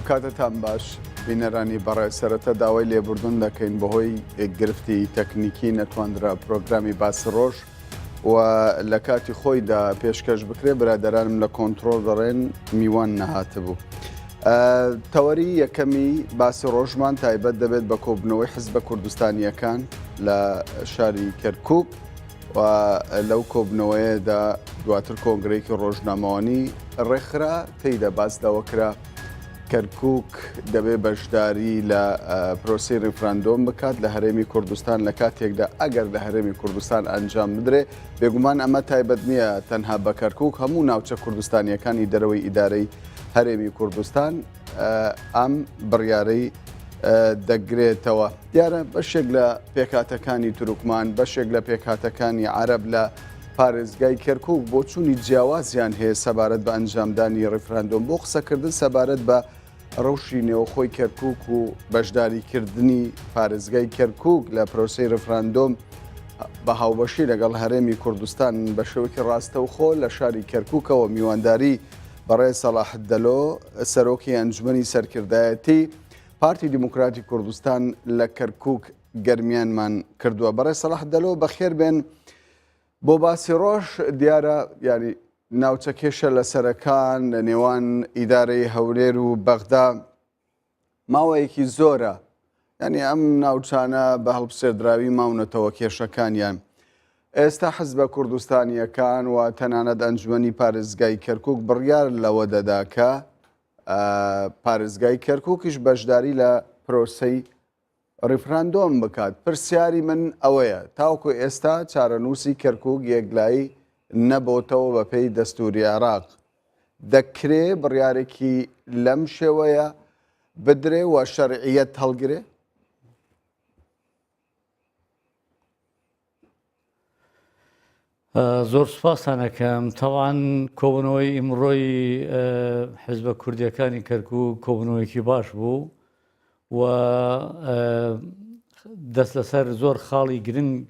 کاتتان باش بینەرانی بەڕێ سەرەتا داوای لێبوردن دەکەین بەهۆی گرفتی تەکنیکی نەتواندرا پرۆگرامی باسی ڕۆژ و لە کاتی خۆیدا پێشکەش بکرێ برادەرانم لە کۆنتڕۆڵ دەڕێن میوان نەهاتبوو. تەوەری یەکەمی باسی ڕۆژمان تایبەت دەبێت بە کۆبنەوەی حزبە کوردستانیەکان لە شاری کەرکووک و لەو کۆبنەوەیەدا دواتر کۆنگرەیەکی ڕۆژنامەوانی ڕێکخرا تێیدا باس داوەکرا کەرکووک دەبێ بەشداری لە پرۆسی ڕیفراندۆم بکات لە هەرێمی کوردستان لە کاتێکدا ئەگەر لە هەرێمی کوردستان ئەنجام بدرێ بێگومان ئەمە تایبەت نییە تەنها بە کەرکووک هەموو ناوچە کوردستانیەکانی دەرەوەی ئیدارەی هەرێمی کوردستان ئەم بڕیارەی دەگرێتەوە. دیارە بەشێک لە پێکاتەکانی تورکمان بەشێک لە پێکاتەکانی عەرەب لە پارێزگای کەرکووک بۆ چوونی جیاوازیان هەیە سەبارەت بە ئەنجامدانی ڕیفراندۆم بۆ قسەکردن سەبارەت بە ڕەوشی نێوەخۆی کەرکووک و بەشداریکردنی پارێزگای کەرکووک لە پرۆسەی ڕیفراندۆم بە هاوبەشی لەگەڵ هەرێمی کوردستان بە شێوەیەکی ڕاستەوخۆ لە شاری کەرکووکەوە میوانداری بەڕێ سەلاح دەلۆ سەرۆکی ئەنجومەنی سەرکردایەتی پارتی دیموکراتی کوردستان لە کەرکووک گەرمیانمان کردووە. بەڕێ سەلاح دەلۆ بەخێر بێن. بۆ باسی ڕۆژ دیارە ینی ناوچە کێشە لە سەرەکان لە نێوان ئیدارەی هەولێر و بەغدا ماوەیەکی زۆرە، ینی ئەم ناوچانە بە هەڵبسێردراوی ماونەتەوە کێشەکانیان. ئێستا حزبە کوردستانیەکان و تەنانەت ئەنجومەنی پارێزگای کەرکووک بڕیار لەوە دەدا کە پارێزگای کەرکووکیش بەشداری لە پرۆسەی ڕیفراندۆم بکات. پرسیاری من ئەوەیە تاوکو ئێستا چارەنووسی کەرکووک یەکلایی نەبۆتەوە بە پێی دەستوری عێراق دەکرێ بڕیارێکی لەم شێوەیە بدرێ و شەرعیەت هەڵگرێ؟ زۆر سوپاسانەکەم. تەوان کۆبنەوەی ئیمڕۆی حزبە کوردیەکانی کەرکووک کۆبنەوەیەکی باش بوو و دەست لەسەر زۆر خاڵی گرنگ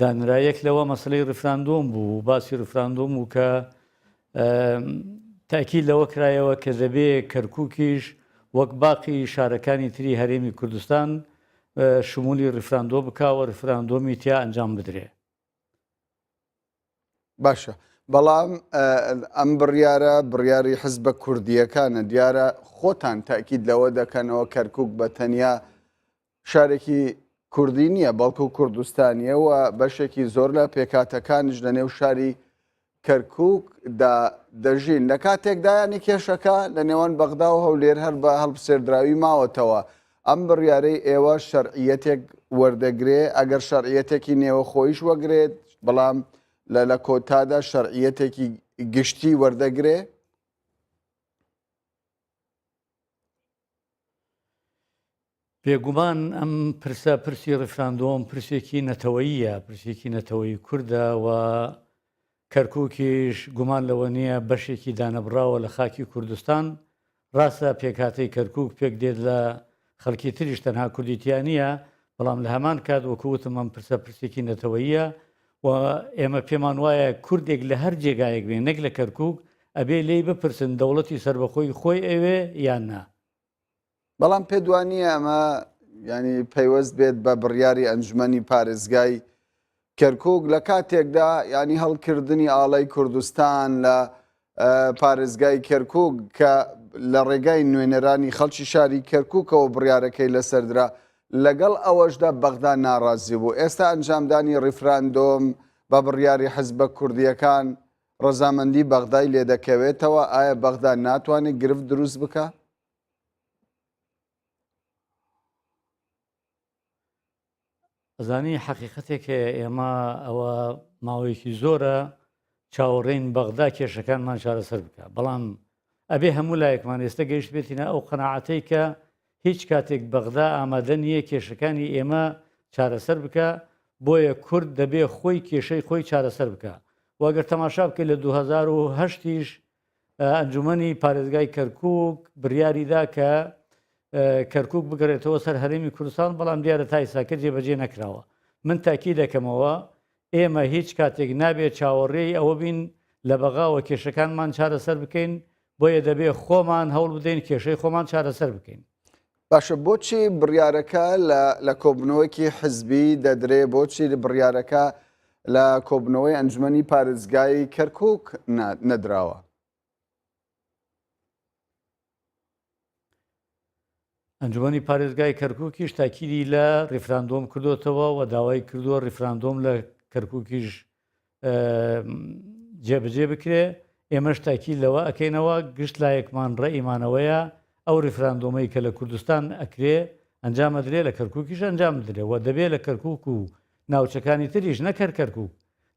دانرایەک لەوە مەسلەی ڕیفراندۆم بوو، باسی ڕیفراندۆم و کە تاکید لەوە کرایەوە کە دەبێ کەرکووکیش وەک باقی شارەکانی تری هەرێمی کوردستان شمولی ڕیفراندۆ بکاوە ڕیفراندۆمی تیا ئەنجام بدرێ. باشە، بەڵام ئەم بڕیاری حزبە کوردیەکانە دیارە خۆتان تاکید لەوە دەکەنەوە کەرکووک بە تەنیا شارێکی کوردی نییە بەڵکو کوردستانیە و بەشێکی زۆر لە پێکاتەکانش لە نێو شاری کەرکووک دەژین لە کاتێکدایانی کێشەکە لە نێوان بەغدا و هەولێر هەر بە هەڵبسێردراوی ماوەتەوە. ئەم بڕیارەی ئێوە شەرعیەتێک وەردەگرێ ئەگەر شەرعیەتێکی نێوەخۆیش وەگرێت بەڵام لە کۆتادا شەرعیەتێکی گشتی وەردەگرێ؟ بێگومان ئەم پرسی ڕیفراندۆم پرسێکی نەتەوەییە، پرسێکی نەتەوەی کووردە و کەرکووکیش گومان لەوە نییە بەشێکی دانەبراوە لە خاکی کوردستان. ڕاستە پێکاتەی کەرکووک پێک دێت لە خەڵکی تریش تەنها کوردیتیانە، بەڵام لە هەمان کات وەکووتم ئەم پرسێکی نەتەوەییە و ئێمە پێمان وایە کوردێک لە هەر جێگایەک بێن نەک لە کەرکووک ئەبێ لێی بپرسن دەوڵەتی سربەخۆی خۆی ئەوێ یان نا. بەڵام پێدوانیە ئەمە ینی پەیوەست بێت بە بڕیاری ئەنجومەنی پارێزگای کەرکووک لە کاتێکدا ینی هەڵکردنی ئاڵای کوردستان لە پارێزگای کەرکووک کە لە ڕێگای نوێنەرانی خەڵکی شاری کەرکووکەوە بڕیارەکەی لەسەردرا لەگەڵ ئەوەشدا بەغدا ناڕازی بوو. ئێستا ئەنجامدانی ڕیفراندۆم بە بڕیاری حزبە کوردیەکان ڕەزامەندی بەغدای لێ دەکەوێتەوە. ئایا بەغدا ناتوانێت گرفت دروست بکە؟ ئەزانی حەقیقەتێکە ئێمە ئەوە ماوەیەکی زۆرە چاوەڕێین بەغدا کێشەکانمان چارەسەر بکە، بەڵام ئەبێ هەموو لایەکمان ئێستا گەیشت بێتینە ئەو قەناعەتەی کە هیچ کاتێک بەغدا ئامادە نییە کێشەکانی ئێمە چارەسەر بکە، بۆیە کورد دەبێ خۆی کێشەی خۆی چارەسەر بکە. واگەر تەماشا بکەیت لە 2008 ئەنجومەنی پارێزگای کەرکووک بڕیاریدا کە کەرکووک بگەڕێتەوە سەر هەرێمی کوردستان، بەڵام دیارە تا ئێستاکە جێبەجێ نەکراوە. من تاکید دەکەمەوە ئێمە هیچ کاتێک نابێت چاوەڕێی ئەوە بین لە بەغاوە کێشەکانمان چارەسەر بکەین بۆیە دەبێ خۆمان هەوڵ بدەین کێشەی خۆمان چارەسەر بکەین. باشە بۆچی بڕیارەکە لە کۆبنەوەیکی حزبی دەدرێ بۆچی بڕیارەکە لە کۆبنەوەی ئەنجومەنی پارێزگای کەرکووک نەدراوە؟ ئەنجومەنی پارێزگای کەرکووکیش تاکیدی لە ڕیفراندۆم کردوتەوە و داوای کردووە ڕیفراندۆم لە کەرکووکیش جێبەجێ بکرێ. ئێمەش تاکید لەوە ئەکەینەوە گشت لایەکمان ڕێئیمانەوەیە ئەو ریفراندۆمەی کە لە کوردستان ئەکرێ ئەنجامە درێ لە کەرکووکیش ئەنجام درێەوە دەبێت لە کەرکووک و ناوچەکانی تریش نەکەر کەرکووک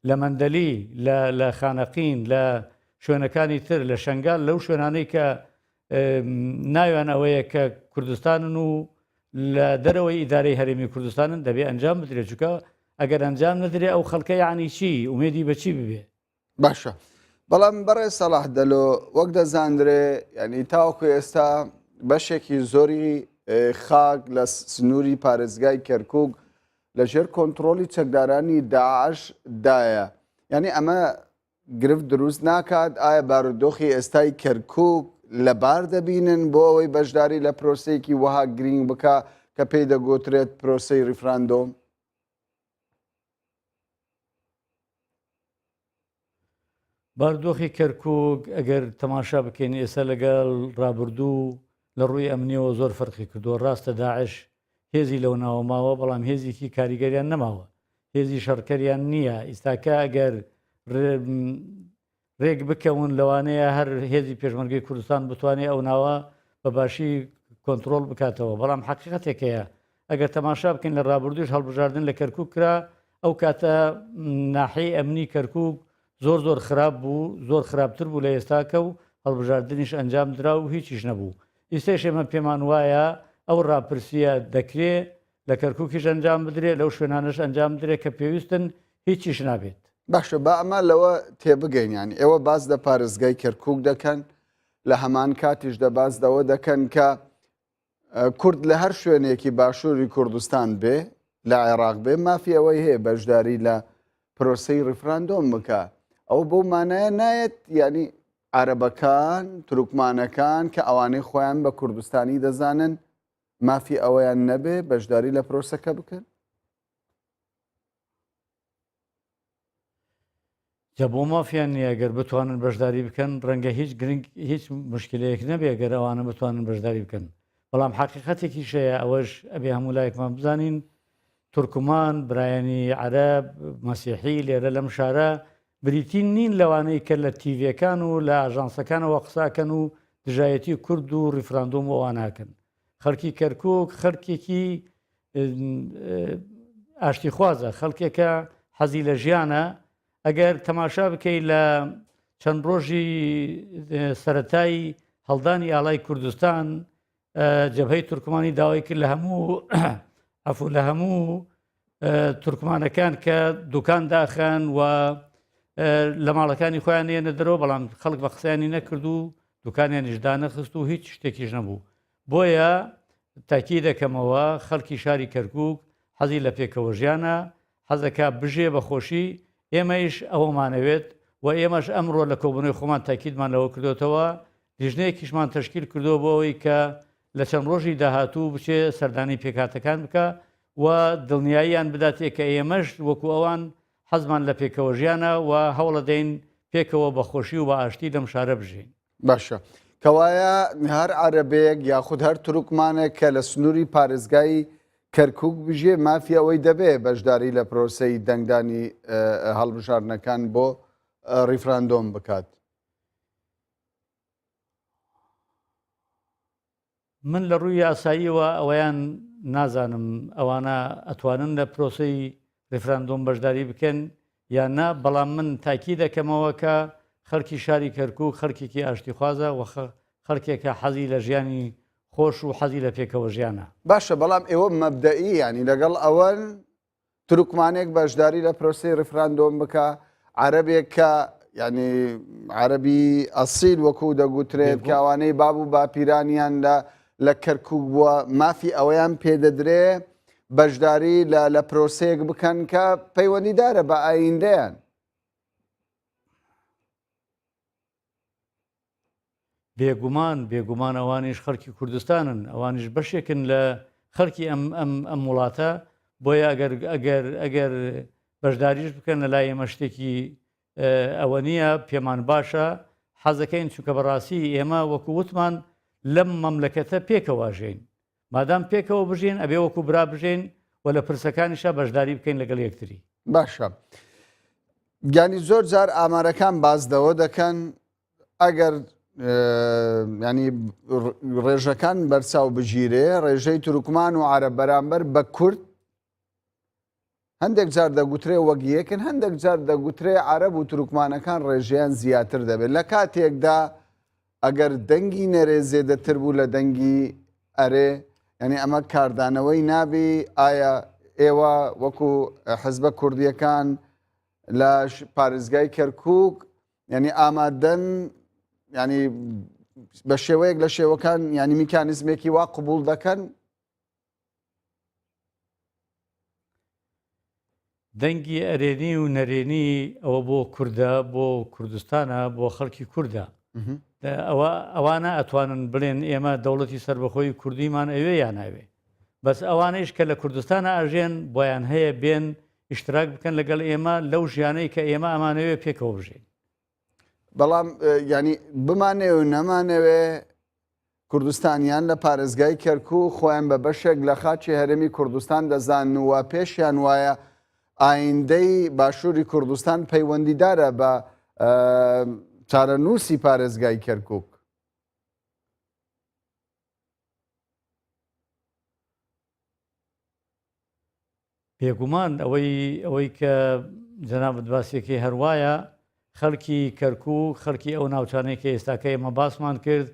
لە مەندەلی لە خانەقین لە شوێنەکانی تر لە شنگال لەو شوێنانەی کە ناویان ئەوەیە کە کوردستانن و لە دەرەوەی ئیدارەی هەرێمی کوردستانن دەبێت ئەنجام بدرێت چونکە ئەگەر ئەنجام نەدرێ ئەو خەڵکە یعنی چی ئومێدی بەچی ببێ. باشە بەڵام بەڕێ سەلاح دەلۆ وەک دەزانرێ ینی تاوەکو ئێستا بەشێکی زۆری خاک لە سنووری پارێزگای کەرکووک لەژێر کۆنتترۆلی چەکدارانی داعش دایە. یعنی ئەمە گرفت دروست ناکات ئایا بارودۆخی ئێستای کەرکووک لەبار دەبینن بۆ ئەوەی بەشداری لە پرۆسەیەکی وەها گرنگ بکە کە پێی دەگوترێت پرۆسەی ریفراندۆم؟ بارودۆخی کەرکووک ئەگەر تەماشا بکەین ئێستا لەگەڵ ڕابردوو لە ڕووی ئەمنیەوە زۆر فەرقی کردووە. ڕاستە داعش هێزی لەو ناوە ماوە بەڵام هێزێکی کاریگەریان نەماوە، هێزی شەڕکەریان نییە. ئیستاکە ئەگەر ڕێک بکەون لەوانەیە هەر هێزی پێشمەرگەی کوردستان بتوانێت ئەو ناوە بەباشی کۆنتترۆل بکاتەوە. بەڵام حقیقەتێکەیە ئەگەر تەماشا بکەین لە ڕابردوش هەڵبژاردن لە کەرکووک کرا ئەو کاتە ناحەی ئەمنی کەرکووک زۆر خراپ بوو، زۆر خراپتر بوو لە ئێستاکە و هەڵبژاردنیش ئەنجام درا و هیچیش نەبوو. ئیسێش ئێمە پێمان وایە ئەو ڕاپرسیە دەکرێت لە کەرکووکیش ئەنجام بدرێت لەو شوێنانش ئەنجام درێت کە پێویستن هیچیش نابێت. باشە با ئەمە لەوە تێبگەین ئێوە باز لە پارێزگای کەرکووک دەکەن لە هەمان کاتیشدا باز دەوە دەکەن کە کورد لە هەر شوێنێکی باشووری کوردستان بێ لە عێراق بێ مافی ئەوەی هەیە بەشداری لە پرۆسەی ریفراندۆم بکە. ئەو بۆ مانایە نایەت ینی عەرەبەکان تروکمانەکان کە ئەوانەی خۆیان بە کوردستانی دەزانن مافی ئەوەیان نەبێ بەشداری لە پرۆسەکە بکەن؟ جا بۆ مافیان نییە گەر بتوانن بەشداری بکەن ڕەنگە هیچ مشکلەیەک نەبێ گەر ئەوانە بتوانن بەشداری بکەن. بەڵام حقیقەتێکی شەیە ئەوەش ئەبێ هەموو لایەکمان بزانین تورکمان برایانی عەرەب مەسیحی لێرە لەم شارە بریتین نین لەوانەی کە لە تیڤەکان و لە ئاژانسەکانەوە قساکەن و دژایەتی کورد و ریفراندۆم ئەوان ناکەن. خەڵکی کەرکووک خەڵکێکی ئاشتی خوازە، خەڵکێکە حەزی لە ژیانە. ئەگەر تەماشا بکەیت لە چەند ڕۆژی سەرەتایی هەڵدانی ئاڵای کوردستان جەبهەی تورکمانی داوای کرد لە هەموو ئەفو لە هەموو تورکمانەکان کە دوکان داخەن و لە ماڵەکانی خۆیان ێنە دەرەوە بەڵام خەڵک بە قسەیانی نەکرد و دوکانیانیش دانەخست و هیچ شتێکیش نەبوو. بۆیە تاکی دەکەمەوە خەڵکی شاری کەرکووک حەزی لە پێکەوە ژیانە، حەزەکە بژێ بەخۆشی. ئێمەیش ئەوەمانەوێت و ئێمەش ئەمڕۆ لە کۆبوونەوەی خۆمان تاکیدمان لەوە کردوتەوە لیژنەیەکیشمان تەشکیل کردو بۆ ئەوەی کە لە چەند ڕۆژی داهاتوو بچێ سەردانی پێکاتەکان بکە و دڵنیاییان بداتێ کە ئێمەش وەکو ئەوان حەزمان لە پێکەوە ژیانە و هەوڵە دەین پێکەوە بەخۆشی و بە ئاشتی لەم شارە بژین. باشە کەوایە هەر عەرەبەیەک یاخود هەر تروکمانێک کە لە سنووری پارێزگای کەرکووک بژێ مافی ئەوەی دەبێ بەشداری لە پرۆسەی دەنگدانی هەڵبژاردنەکان بۆ ریفراندۆم بکات. من لە ڕووی یاساییەوە ئەوەیان نازانم ئەوانە ئەتوانن لە پرۆسەی ریفراندۆم بەشداری بکەن یان نا، بەڵام من تاکی دەکەمەوە کە خەڵکی شاری کەرکووک خەڵکێکی ئاشتی خوازە و خەڵکێکە حەزی لە ژیانی خۆش و حەزی لە پێکەوە ژیانە. باشە بەڵام ئێوە مەبدەئی ینی لەگەڵ ئەوەن تروکمانێک بەشداری لە پرۆسی ریفراندۆم بکە، عەرەبێک کە ینی عەرەبی ئەسیل وەکو دەگوترێت کاوانەی باب و باپیرانیان لە کەرکووک بووە مافی ئەوەیان پێدەدرێ بەشداری لە پرۆسەیەک بکەن کە پەیوەندیدارە بە ئایندەیان. بێگومان ئەوانیش خەڵکی کوردستانن، ئەوانیش بەشێکن لە خەڵکی ئەم وڵاتە، بۆیە ئەگەر بەشداریش بکەن لە لای ئێمە شتێکی ئەوە نییە، پێمان باشە، حەزەکەین چونکە بەڕاستی ئێمە وەکو وتمان لەم مەملەکەتە پێکەوە ژین، مادام پێکەوە بژین ئەبێ وەکو برا بژین و لە پرسەکانیشە بەشداری بکەین لەگەڵ یەکتری. باشە، گیانی زۆر جار ئامارەکان بازدەوە دەکەن ئەگەر ینی ڕێژەکان بەرچاو بژیرێ، ڕێژەی تورکمان و عەرەب بەرامبەر بە کورد هەندێک جار دەگوترێ وەک یەکن، هەندێک جار دەگوترێ عەرەب و تورکمانەکان ڕێژەیان زیاتر دەبێت. لە کاتێکدا ئەگەر دەنگی نەرێ زێدەتر بوو لە دەنگی ئەرێ، ینی ئەمە کاردانەوەی نابی ئایا ئێوە وەکو حزبە کوردیەکان لە پارێزگای کەرکووک ینی ئامادەن، ینی بە شێوەیەک لە شێوەکان ینی میکانیزمێکی وا قبول دەکەن؟ دەنگی ئەرێنی و نەرێنی ئەوە بۆ کووردە، بۆ کوردستانە، بۆ خەڵکی کووردە. ئەوانە ئەتوانن بڵێن ئێمە دەوڵەتی سربەخۆی کوردیمان ئەوێ یان ناوێ، بەس ئەوانەیش کە لە کوردستانە ئاژێن بۆیان هەیە بێن ئیشتراک بکەن لەگەڵ ئێمە لەو ژیانەی کە ئێمە ئەمانەوێ پێکەوە بژین. بەڵام ینی بمانێ و نەمانەوێ کوردستانیان لە پارێزگای کەرکووک خۆیان بە بەشێک لە خاچی هەرێمی کوردستان دەزانن و پێشیان وایە ئایندەی باشووری کوردستان پەیوەندیدارە بە چارەنووسی پارێزگای کەرکووک. بێگومان ئەوەی کە جەنابەت باسیەکەی هەروایە، خەڵکی کەرکووک، خەڵکی ئەو ناوچانەی کە ئێستاکە ئێمە باسمان کرد،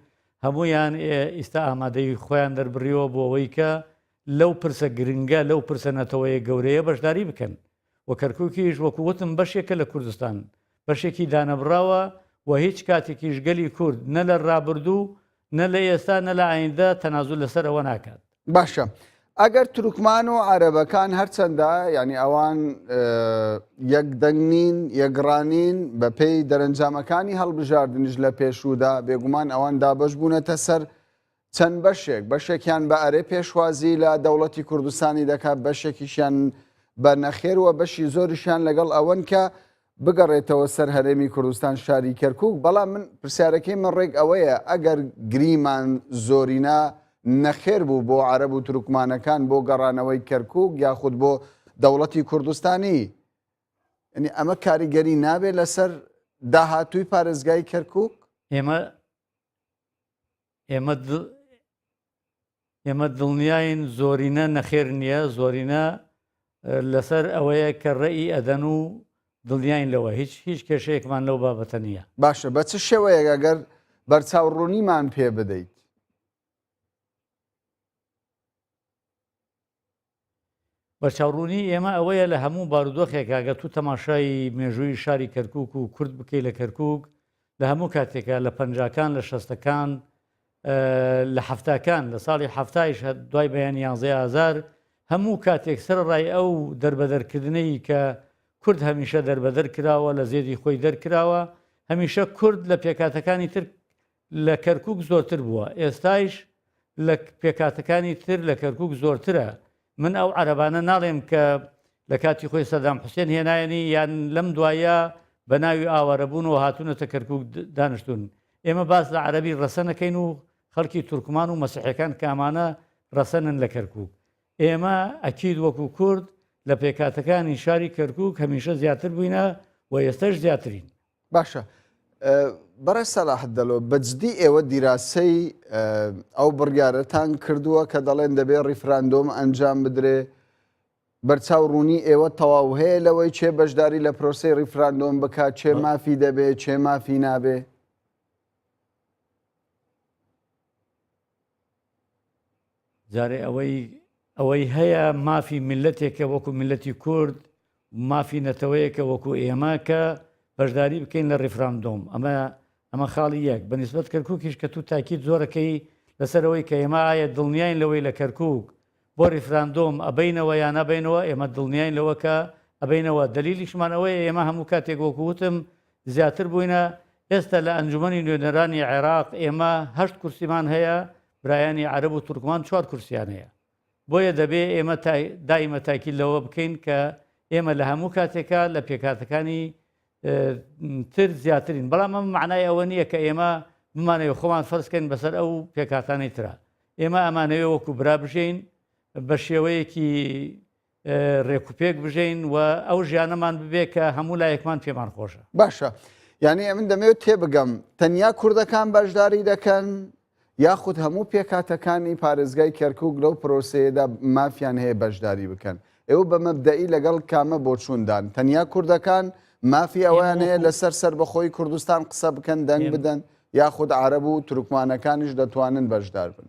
هەمویان ئێستا ئامادەی خۆیان دەربڕیەوە بۆ ئەوەی کە لەو پرسە گرنگە، لەو پرسە نەتەوەیە گەورەیە بەشداری بکەن. و کەرکووکیش وەکو وتم بەشێکە لە کوردستان، بەشێکی دانەبراوە و هیچ کاتێکیش گەلی کورد نە لە ڕابردوو نە لە ئێستا نە لە ئایندە تەنازول لەسەر ئەوە ناکات. باشە، ئەگەر تورکمان و عەرەبەکان هەرچەندە ینی ئەوان یەک دەنگنین، یەکڕانین بە پێی دەرەنجامەکانی هەڵبژاردنیش لە پێشوودا، بێگومان ئەوان دابەش بوونەتە سەر چەند بەشێکیان بە ئەرێ پێشوازی لە دەوڵەتی کوردستانی دەکات، بەشێکیشیان بە نەخێر و بەشی زۆریشیان لەگەڵ ئەوەن کە بگەڕێتەوە سەر هەرێمی کوردستان شاری کەرکووک. بەڵام من پرسیارەکەی من ڕێک ئەوەیە ئەگەر گریمان زۆرینە نەخێر بوو بۆ عەرەب و تورکمانەکان بۆ گەڕانەوەی کەرکووک یاخود بۆ دەوڵەتی کوردستانی، ینی ئەمە کاریگەری نابێت لەسەر داهاتووی پارێزگای کەرکووک؟ ئێمە دڵنیاین زۆرینە نەخێر نییە، زۆرینە لەسەر ئەوەیە کە ڕێی ئەدەن و دڵنیاین لەوە، هیچ کێشەیەکمان لەو بابەتە نییە. باشە، بە چ شێوەیەک ئەگەر بەرچاوڕوونیمان پێ بدەیت؟ بەرچاوڕوونی ئێمە ئەوەیە لە هەموو بارودۆخێک ئەگە تو تەماشای مێژووی شاری کەرکووک و کورد بکەی لە کەرکووک، لە هەموو کاتێکە لە پەنجاکان، لە شەستەکان، لە حەفتاکان، لە ساڵی حەفتایش دوای بەیان 11,000 هەموو کاتێک سەر ڕای ئەو دەربەدەرکردنەی کە کورد هەمیشە دەربەدەر کراوە، لە زێدی خۆی دەرکراوە، هەمیشە کورد لە پێکاتەکانی تر لە کەرکووک زۆرتر بووە، ئێستایش لە پێکاتەکانی تر لە کەرکووک زۆرترە. من ئەو عەرەبانە ناڵێم کە لە کاتی خۆی سەدام حوسێن هێنایەنی یان لەم دوایە بە ناوی ئاوارەبوون و هاتوونەتە کەرکووک دانیشتون. ئێمە باس لە عەرەبی ڕەسەنەکەین و خەڵکی تورکمان و مەسیحیەکان کامانە ڕەسەنن لە کەرکووک. ئێمە ئەکید وەکو کورد لە پێکاتەکانی شاری کەرکووک هەمیشە زیاتر بووینە و ئێستاش زیاترین. باشە، بەڕێز سەلاحەتدەڵۆ، بەجددی ئێوە دیراسەی ئەو بڕیارەتان کردووە کە دەڵێن دەبێت ڕیفراندۆم ئەنجام بدرێ، بەرچاوڕوونی ئێوە تەواو هەیە لەوەی چێ بەشداری لە پرۆسەی ڕیفراندۆم بکات، چێ مافی دەبێت، چێ مافی نابێ؟ جارێ ئەوەی هەیە مافی میلەتێکە وەکو میلەتی کورد، مافی نەتەوەیەکە وەکو ئێمە کە بەشداری بکەین لە ڕیفراندۆم. ئەمە خاڵی یەک. بەنسبەت کەرکووکیش کە تو تاکید زۆرەکەی لەسەرەوەی کە ئێمە ئایا دڵنیاین لەوەی لە کەرکووک بۆ ڕیفراندۆم ئەبینەوە یان نەبینەوە، ئێمە دڵنیاین لەوە کە ئەبینەوە. دلیلیشمان ئەوەیە ئێمە هەموو کاتێک وەکو وتم زیاتر بووینە، ئێستا لە ئەنجومەنی نوێنەرانی عێراق ئێمە 8 کورسیمان هەیە، برایانی عەرب و تورکمان 4 کورسیان هەیە. بۆیە دەبێ ئێمە دائیمە تاکید لەوە بکەین کە ئێمە لە هەموو کاتێکا لە پێکاتەکانی تر زیاترین. بەڵام ئەمە معنای ئەوە نییە کە ئێمە بمانەوە خۆمان فەرزکەین بەسەر ئەو پێکاتانەی ترە. ئێمە ئەمانەوێ وەکو برا بژین بە شێوەیەکی ڕێکوپێک بژین و ئەو ژیانەمان ببێ کە هەموو لایەکمان پێمان خۆشە. باشە، یعنی ئەمن دەمەوێت تێبگەم تەنیا کوردەکان بەشداری دەکەن یاخود هەموو پێکاتەکانی پارێزگای کەرکووک لەو پرۆسەیەدا مافیان هەیە بەشداری بکەن. ئێوە بە مەبدەئی لەگەڵ کامە بۆچووندان تەنیا کوردەکان مافی ئەویان هەیە لەسەر سەربەخۆی کوردستان قسە بکەن دەنگ بدەن یاخود عەرەب و تورکمانەکانیش دەتوانن بەشدار بن؟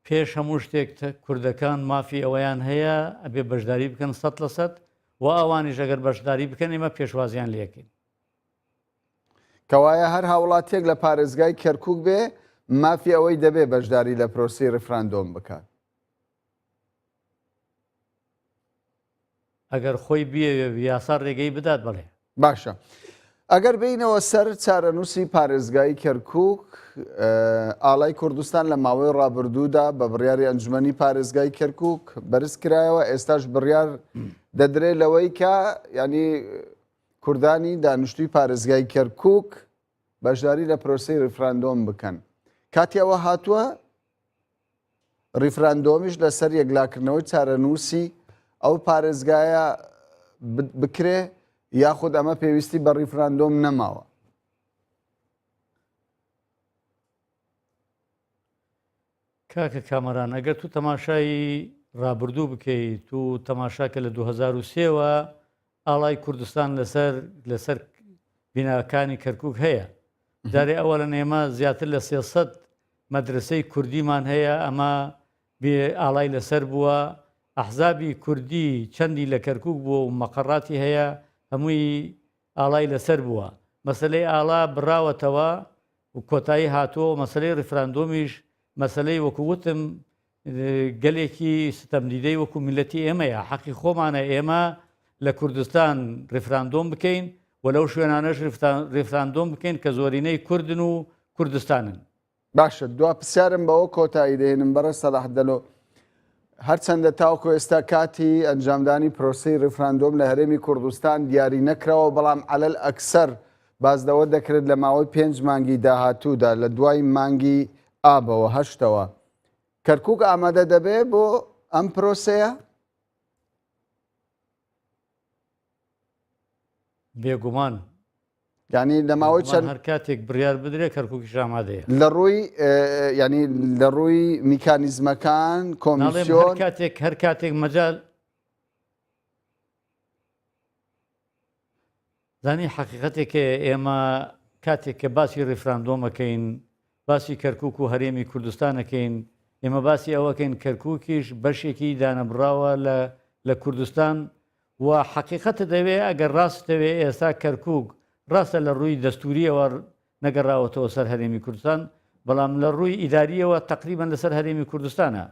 پێش هەموو شتێک کوردەکان مافی ئەوەیان هەیە ئەبێ بەشداری بکەن 100% و ئەوانیش ئەگەر بەشداری بکەن ئێمە پێشوازیان لێکەین. کەوایە هەر هاوڵاتێک لە پارێزگای کەرکووک بێ مافی ئەوەی دەبێ بەشداری لە پرۆسی ڕفراندۆم بکات. ئەگەر خۆی بێ یاسا ڕێگەی بدات بڵێ. باشە. ئەگەر بینەوە سەر چارەنووسی پارێزگای کەرکووک ئاڵای کوردستان لە ماوەی ڕابردوودا بە بڕیاری ئەنجومەنی پارێزگای کەرکووک بەرز کرایەوە، ئێستاش بڕیار دەدرێت لەوەی کە ینی کوردانی دانیشتووی پارێزگای کەرکووک بەشداری لە پرۆسەی ڕیفراندۆم بکەن. کاتی ئەوە هاتووە ڕیفراندۆمیش لەسەر یەکلاکردنەوەی چارەنووسی ئەو پارێزگایە بکرێ یاخود ئەمە پێویستی بە ڕیفراندۆم نەماوە. کاکە کامەران، ئەگەر تو تەماشای ڕابردوو بکەیت و تەماشاکە لە 2023ەوە ئاڵای کوردستان لەسەر بیناکانی کەرکووک هەیە. جارێ ئەوە لە نێمە زیاتر لە 300 مەدرسەی کوردیمان هەیە، ئەمە ئاڵای لەسەر بووە. ئەحزابی کوردی چەندی لە کەرکووک بووە و مەقەڕاتی هەیە، هەمووی ئاڵای لەسەر بووە. مەسلەی ئاڵا بڕاوەتەوە و کۆتایی هاتووە و مەسلەی ڕیفراندۆمیش مەسلەی وەکووتم گەلێکی ستەمدیدەی وەکو میلەتی ئێمەیە. حەقی خۆمانە ئێمە لە کوردستان ڕیفراندۆم بکەین و لەو شوێنانەش ڕیفراندۆم بکەین کە زۆرینەی کوردن و کوردستانن. باشە، دوا پرسیارم بەوە کۆتایی دێنم بەڕە سەلاح دەلۆ. هەرچەندە تاوکو ئێستا کاتی ئەنجامدانی پرۆسەی ڕیفراندۆم لە هەرێمی کوردستان دیاری نەکراوە، بەڵام عەلەل ئەکسەر بازدەوە دەکرێت لە ماوەی 5 مانگی داهاتوودا لە دوای مانگی ئابەوە 8ەوە. کەرکووک ئامادە دەبێ بۆ ئەم پرۆسەیە؟ بێگومان ینی لە ماوەی چەند هەر کاتێک بڕیار بدرێت کەرکووکیش ئامادەیە لە ڕووی ینی لە ڕووی میکانیزمەکان کۆمیسیۆن هەر کاتێک مەجال زانی حەقیقەتێکە ئێمە کاتێک کە باسی ڕیفراندۆمەکەین، باسی کەرکووک و هەرێمی کوردستانەکەین، ئێمە باسی ئەوەکەین کەرکووکیش بەشێکی دانەبراوە لە کوردستان و حەقیقەتە دەوێت ئەگەر ڕاستەوێ ئێستا کەرکووک ڕاستە لە ڕووی دەستوریەوە نەگەڕاوەتەوە سەر هەرێمی کوردستان، بەڵام لە ڕووی ئیداریەوە تقریبان لەسەر هەرێمی کوردستانە.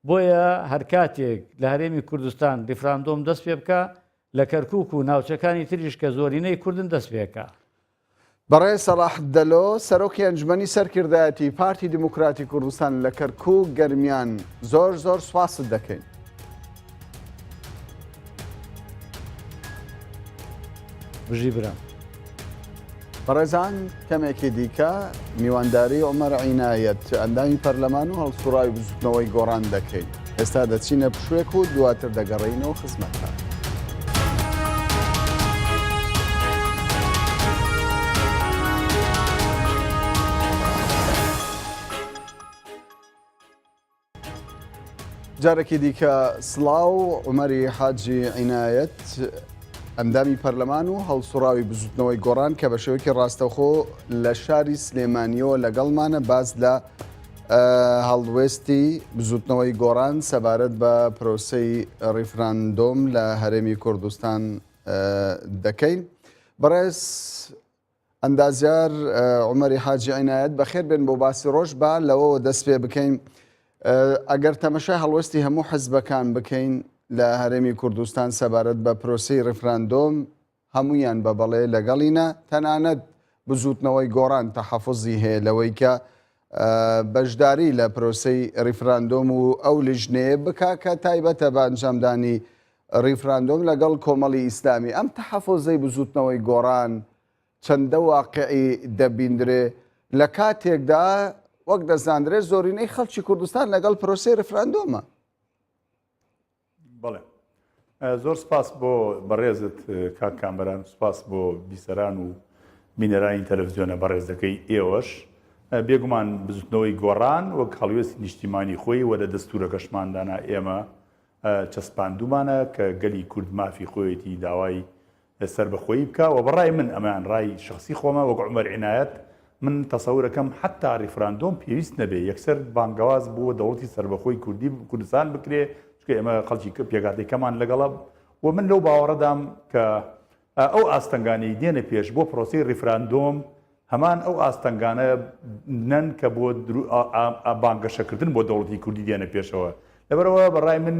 بۆیە هەر کاتێک لە هەرێمی کوردستان ریفراندۆم دەست پێ بکە، لە کەرکووک و ناوچەکانی تریش کە زۆرینەی کوردن دەست پێکە. بەڕێ سەلاح دەلۆ سەرۆکی ئەنجومەنی سەرکردایەتی پارتی دیموکراتی کوردستان لە کەرکووک گەرمیان زۆر زۆر سوپاست دەکەین. بژی برام. بەڕێزان کەمێکی دیکە میوانداری عومەر عینایەت ئەندامی پەرلەمان و هەڵسوڕاوی بزوتنەوەی گۆڕان دەکەین. ئێستا دەچینە پشوێک و دواتر دەگەڕێینەوە خزمەتتان. جارێکی دیکە سڵاو عومەری حاجی عینایەت ئەندامی پەرلەمان و هەڵسوڕاوی بزوتنەوەی گۆڕان کە بە شێوەیەکی ڕاستەوخۆ لە شاری سلێمانیەوە لەگەڵمانە باز لە هەڵوێستی بزوتنەوەی گۆڕان سەبارەت بە پرۆسەی ڕیفراندۆم لە هەرێمی کوردستان دەکەین. بەڕێز ئەندازیار عومەری حاجی عینایەت بەخێر بێن بۆ باسی ڕۆژ با لەوەوە دەست پێ بکەین. ئەگەر تەمەشای هەڵوەستی هەموو حزبەکان بکەین لە هەرێمی کوردستان سەبارەت بە پرۆسەی ڕیفراندۆم هەمویان بە بەڵێ لەگەڵینە تەنانەت بزوتنەوەی گۆڕان تەحەفوزی هەیە لەوەی کە بەشداری لە پرۆسەی ریفراندۆم و ئەو لیژنەیە بکا کە تایبەتە بە ئەنجامدانی ریفراندۆم لەگەڵ کۆمەڵی ئیسلامی. ئەم تەحەفوزەی بزوتنەوەی گۆڕان چەندە واقعی دەبیندرێ لە کاتێکدا وەک دەزانرێت زۆرینەی خەڵکی کوردستان لەگەڵ پرۆسەی ریفراندۆمە. بەڵێ زۆر سپاس بۆ بەڕێزت کاک کامبەران، سپاس بۆ بیسەران و بینەرانی تەلەڤیزیۆنە بەڕێز دەکەی ئێوەش. بێگومان بزوتنەوەی گۆڕان وەک هەڵوێستی نیشتیمانی خۆی وە لە دەستورەکەشماندانا ئێمە چەسپاندومانە کە گەلی کورد مافی خۆیەتی داوای سربەخۆیی بکە و بەڕای من ئەمان ڕای شخصی خۆمە وەک عومەر عنایەت من تەسەورەکەم حتا ریفراندۆم پێویست نەبێ یەکسەر بانگەواز بۆ دەوڵەتی سربەخۆی کوردستان بکرێ چکە ئێمە خەڵکی پێگاتێکەمان لەگەڵە و من لەو باوەڕەدام کە ئەو ئاستەنگانەی دێنە پێش بۆ پرۆسی ریفراندۆم هەمان ئەو ئاستەنگانە نەن کە بۆ بانگەشەکردن بۆ دەوڵەتی کوردی دێنە پێشەوە. لەبەرەوە بەڕای من